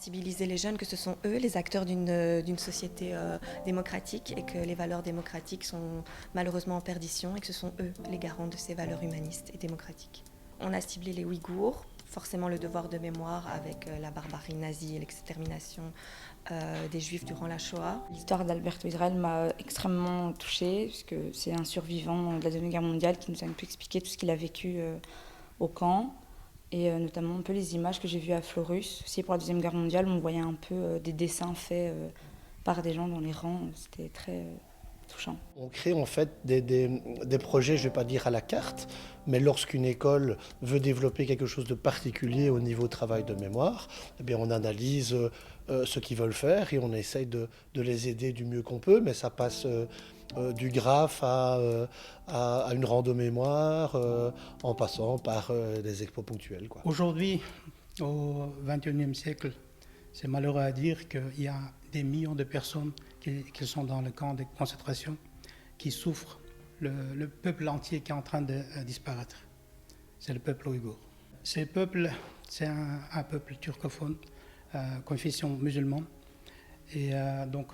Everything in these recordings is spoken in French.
sensibiliser les jeunes que ce sont eux les acteurs d'une société démocratique et que les valeurs démocratiques sont malheureusement en perdition et que ce sont eux les garants de ces valeurs humanistes et démocratiques. On a ciblé les Ouïghours, forcément le devoir de mémoire avec la barbarie nazie et l'extermination des Juifs durant la Shoah. L'histoire d'Alberto Israel m'a extrêmement touchée, puisque c'est un survivant de la Deuxième Guerre mondiale qui nous a un peu expliqué tout ce qu'il a vécu au camp, et notamment un peu les images que j'ai vues à Fleurus. Aussi pour la Deuxième Guerre mondiale, on voyait un peu des dessins faits par des gens dans les rangs, c'était très touchant. On crée en fait des projets, je ne vais pas dire à la carte, mais lorsqu'une école veut développer quelque chose de particulier au niveau travail de mémoire, eh bien on analyse ce qu'ils veulent faire et on essaye de les aider du mieux qu'on peut, mais ça passe du graphe à une rando mémoire, en passant par des expos ponctuels, quoi. Aujourd'hui, au XXIe siècle, c'est malheureux à dire qu'il y a des millions de personnes qui sont dans le camp de concentration, qui souffrent. Le peuple entier qui est en train de disparaître, c'est le peuple ouïghour. Ce peuple, c'est un peuple turcophone, confession musulmane. Et donc,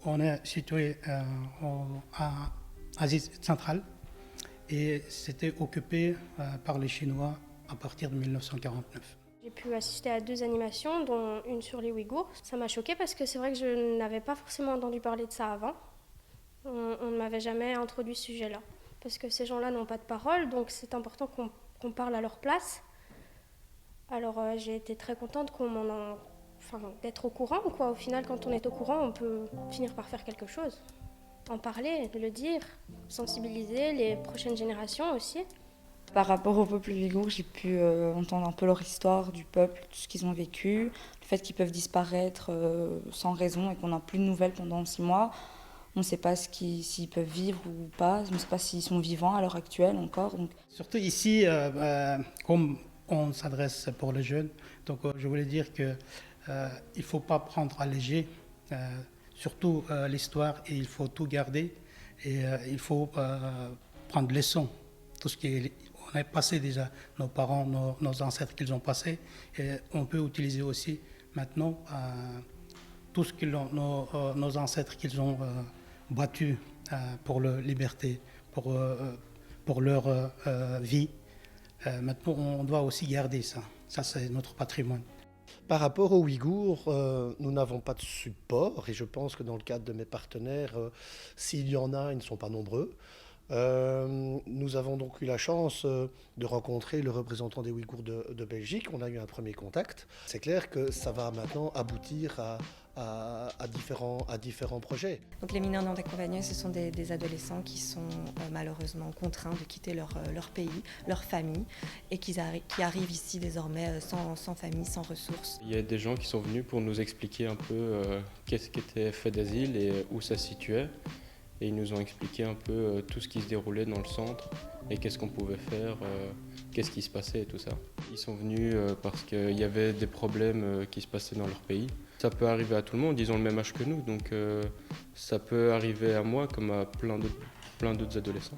on est situé en Asie centrale et c'était occupé par les Chinois à partir de 1949. J'ai pu assister à 2 animations, dont une sur les Ouïghours. Ça m'a choquée parce que c'est vrai que je n'avais pas forcément entendu parler de ça avant. On ne m'avait jamais introduit ce sujet-là. Parce que ces gens-là n'ont pas de parole, donc c'est important qu'on parle à leur place. Alors j'ai été très contente d'être au courant, quoi. Au final, quand on est au courant, on peut finir par faire quelque chose. En parler, le dire, sensibiliser les prochaines générations aussi. Par rapport au peuple ouïghour, j'ai pu entendre un peu leur histoire du peuple, tout ce qu'ils ont vécu, le fait qu'ils peuvent disparaître sans raison et qu'on n'a plus de nouvelles pendant 6 mois. On ne sait pas s'ils peuvent vivre ou pas, on ne sait pas s'ils sont vivants à l'heure actuelle encore. Donc. Surtout ici, comme on s'adresse pour les jeunes, donc je voulais dire qu'il ne faut pas prendre à léger, surtout l'histoire, et il faut tout garder, et il faut prendre leçon, tout ce qui est... On a passé déjà, nos parents, nos ancêtres qu'ils ont passé, et on peut utiliser aussi maintenant tout ce que nos ancêtres qu'ils ont battu pour leur liberté, pour leur vie. Maintenant, on doit aussi garder ça. Ça, c'est notre patrimoine. Par rapport aux Ouïghours, nous n'avons pas de support et je pense que dans le cadre de mes partenaires, s'il y en a, ils ne sont pas nombreux. Nous avons donc eu la chance de rencontrer le représentant des Ouïghours de Belgique. On a eu un premier contact. C'est clair que ça va maintenant aboutir à différents projets. Donc les mineurs non accompagnés, ce sont des adolescents qui sont malheureusement contraints de quitter leur pays, leur famille, et qui arrivent ici désormais sans famille, sans ressources. Il y a des gens qui sont venus pour nous expliquer un peu qu'est-ce qu'était Fait d'Asile et où ça se situait. Et ils nous ont expliqué un peu tout ce qui se déroulait dans le centre et qu'est-ce qu'on pouvait faire, qu'est-ce qui se passait et tout ça. Ils sont venus parce qu'il y avait des problèmes qui se passaient dans leur pays. Ça peut arriver à tout le monde, ils ont le même âge que nous, donc ça peut arriver à moi comme à plein d'autres adolescents.